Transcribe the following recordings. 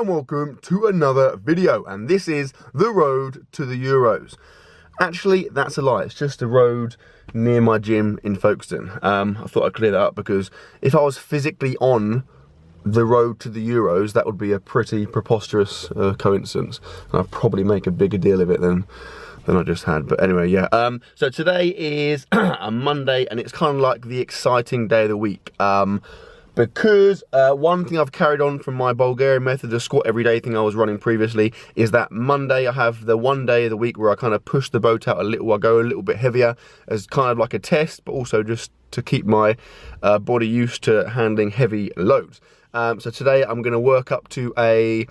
and welcome to another video, and this is the road to the Euros. Actually, that's a lie. It's just a road near my gym in Folkestone. I thought I'd clear that up because if I was physically on the road to the Euros, that would be a pretty preposterous coincidence. And I'd probably make a bigger deal of it than I just had. But anyway, yeah. So today is a Monday, and it's kind of like the exciting day of the week. Because one thing I've carried on from my Bulgarian method, the squat everyday thing I was running previously, is that Monday I have the one day of the week where I kind of push the boat out a little, I go a little bit heavier as kind of like a test, but also just to keep my body used to handling heavy loads. So today I'm going to work up to a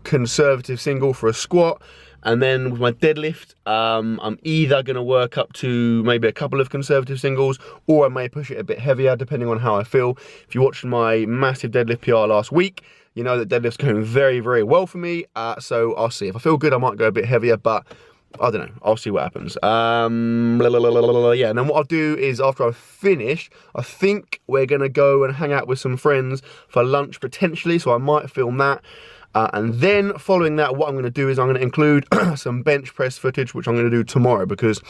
conservative single for a squat. And then with my deadlift, I'm either going to work up to maybe a couple of conservative singles, or I may push it a bit heavier depending on how I feel. If you watched my massive deadlift PR last week, you know that deadlift's going very, very well for me. So I'll see. If I feel good, I might go a bit heavier, but I don't know. I'll see what happens. Yeah, and then what I'll do is after I've finished, I think we're going to go and hang out with some friends for lunch potentially, so I might film that. And then following that, what I'm going to do is I'm going to include some bench press footage, which I'm going to do tomorrow, because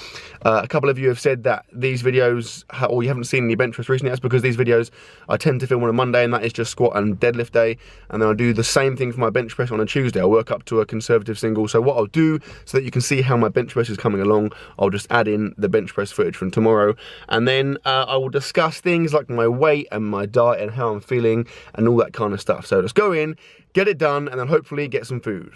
a couple of you have said that these videos, or you haven't seen any bench press recently. That's because these videos I tend to film on a Monday, and that is just squat and deadlift day. And then I'll do the same thing for my bench press on a Tuesday. I'll work up to a conservative single. So what I'll do, so that you can see how my bench press is coming along, I'll just add in the bench press footage from tomorrow. And then I will discuss things like my weight and my diet and how I'm feeling and all that kind of stuff. So let's go in, get it done, and then hopefully get some food.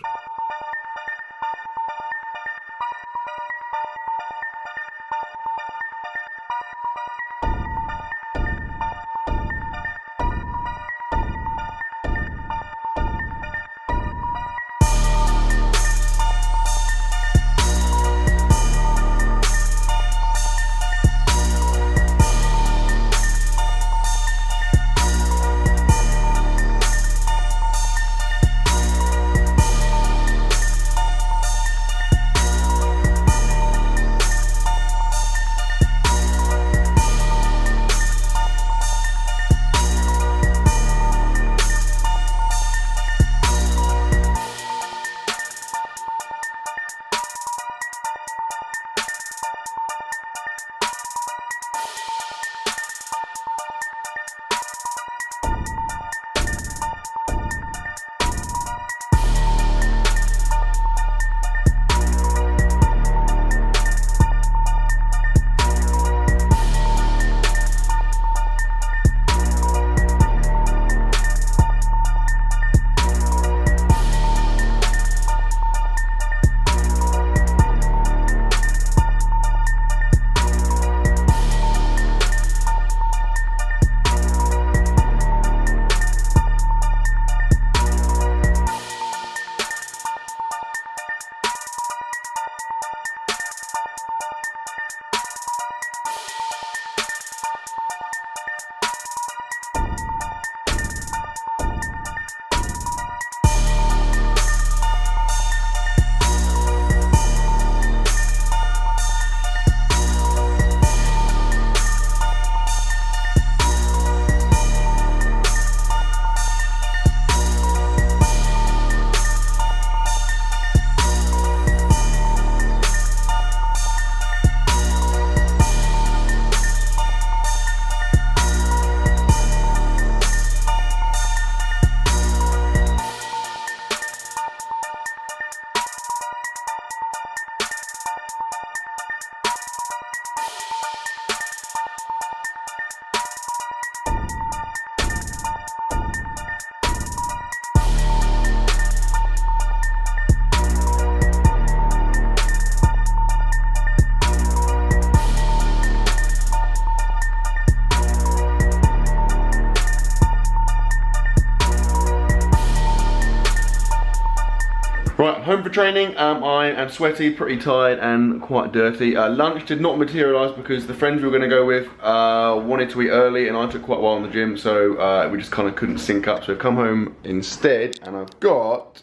Right, I'm home for training. I am sweaty, pretty tired and quite dirty. Lunch did not materialise because the friends we were going to go with wanted to eat early, and I took quite a while in the gym, so we just kind of couldn't sync up. So I've come home instead, and I've got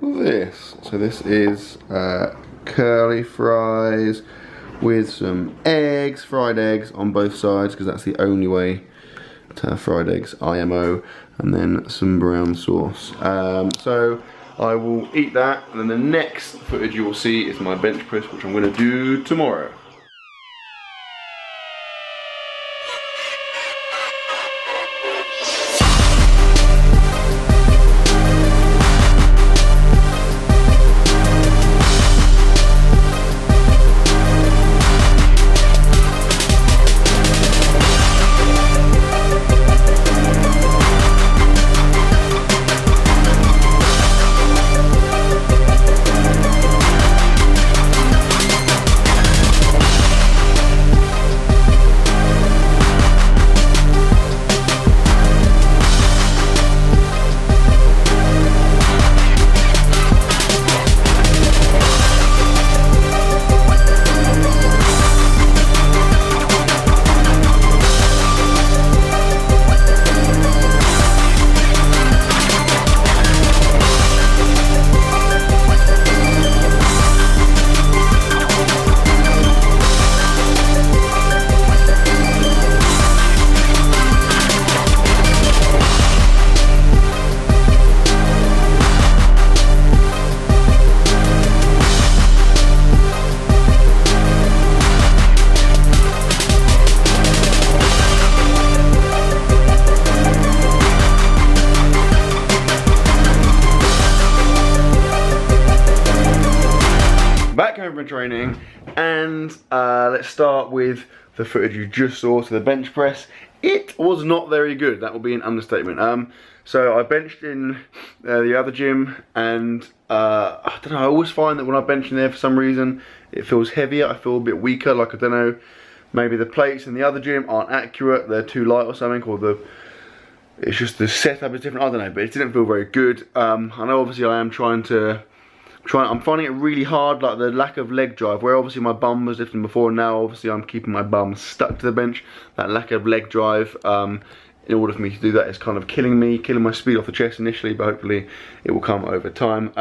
this. So this is curly fries with some eggs, fried eggs on both sides, because that's the only way to have fried eggs, IMO. and then some brown sauce. So I will eat that, and then the next footage you will see is my bench press, which I'm going to do tomorrow. Back home from training, and let's start with the footage you just saw. So the bench press, it was not very good. That will be an understatement. So I benched in the other gym, and I don't know, I always find that when I bench in there, for some reason it feels heavier. I feel a bit weaker, like I don't know, maybe the plates in the other gym aren't accurate, they're too light or something, or it's just the setup is different, I don't know, but it didn't feel very good. I know obviously I am I'm finding it really hard, like the lack of leg drive, where obviously my bum was lifting before, and now obviously I'm keeping my bum stuck to the bench. That lack of leg drive, in order for me to do that, is kind of killing my speed off the chest initially, but hopefully it will come over time.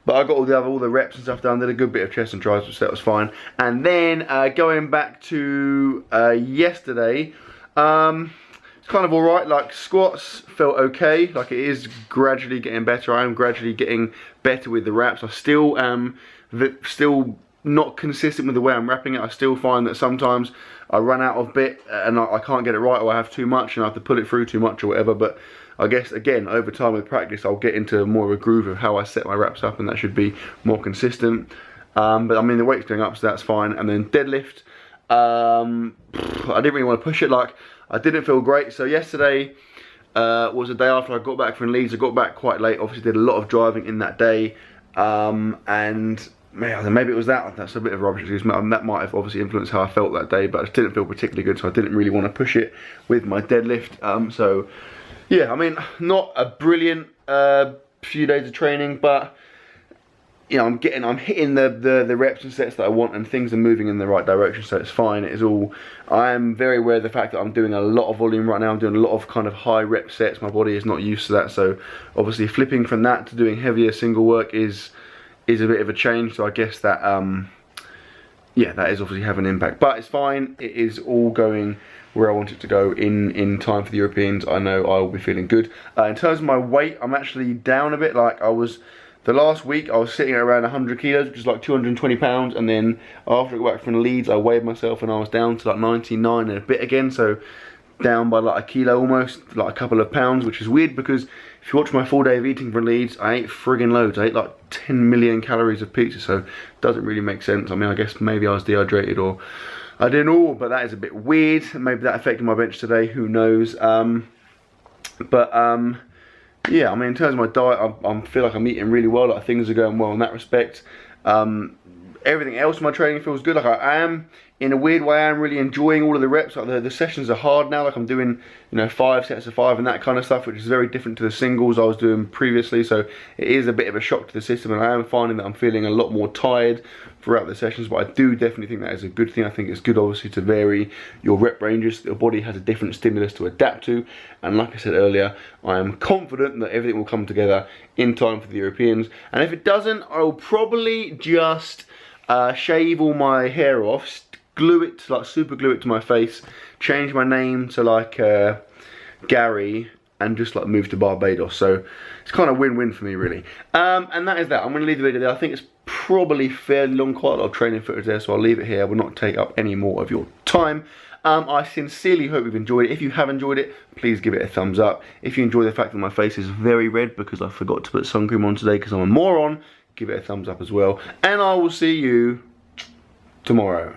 But I got all the reps and stuff done, did a good bit of chest and triceps, so that was fine. And then going back to yesterday, it's kind of alright. Like squats felt okay, like it is gradually getting better. I am gradually getting better with the reps. I still am still not consistent with the way I'm wrapping it. I still find that sometimes I run out of bit and I can't get it right, or I have too much and I have to pull it through too much or whatever. But I guess again, over time with practice, I'll get into more of a groove of how I set my reps up, and that should be more consistent. But I mean, the weight's going up, so that's fine. And then deadlift, I didn't really want to push it. Like, I didn't feel great. So yesterday was the day after I got back from Leeds. I got back quite late, obviously did a lot of driving in that day, and maybe it was that's a bit of a rubbish excuse. That might have obviously influenced how I felt that day, but I just didn't feel particularly good, so I didn't really want to push it with my deadlift. So yeah, I mean, not a brilliant few days of training, but you know, I'm hitting the reps and sets that I want, and things are moving in the right direction, so it's fine. It is all, I am very aware of the fact that I'm doing a lot of volume right now. I'm doing a lot of kind of high rep sets. My body is not used to that, so obviously flipping from that to doing heavier single work is a bit of a change. So I guess that yeah, that is obviously having an impact, but it's fine. It is all going where I want it to go in time for the Europeans. I know I will be feeling good. In terms of my weight, I'm actually down a bit. Like, I was, the last week I was sitting at around 100 kilos, which is like 220 pounds, and then after I got back from Leeds, I weighed myself and I was down to like 99 and a bit again, so down by like a kilo almost, like a couple of pounds, which is weird because if you watch my full day of eating from Leeds, I ate friggin' loads. I ate like 10 million calories of pizza, so it doesn't really make sense. I mean, I guess maybe I was dehydrated or I don't know, but that is a bit weird. Maybe that affected my bench today, who knows. Yeah, I mean, in terms of my diet, I feel like I'm eating really well. Like, things are going well in that respect. Everything else in my training feels good. Like, I am, in a weird way, I am really enjoying all of the reps. Like, the sessions are hard now. Like, I'm doing, you know, 5 sets of 5 and that kind of stuff, which is very different to the singles I was doing previously. So it is a bit of a shock to the system, and I am finding that I'm feeling a lot more tired throughout the sessions. But I do definitely think that is a good thing. I think it's good, obviously, to vary your rep ranges. Your body has a different stimulus to adapt to, and like I said earlier, I am confident that everything will come together in time for the Europeans. And if it doesn't, I'll probably just shave all my hair off, glue it, like super glue it to my face, change my name to like Gary, and just like move to Barbados. So it's kind of win-win for me, really. And that is that. I'm going to leave the video there. I think it's probably fairly long, quite a lot of training footage there, so I'll leave it here. I will not take up any more of your time. I sincerely hope you've enjoyed it. If you have enjoyed it, please give it a thumbs up. If you enjoy the fact that my face is very red because I forgot to put sun cream on today because I'm a moron, give it a thumbs up as well. And I will see you tomorrow.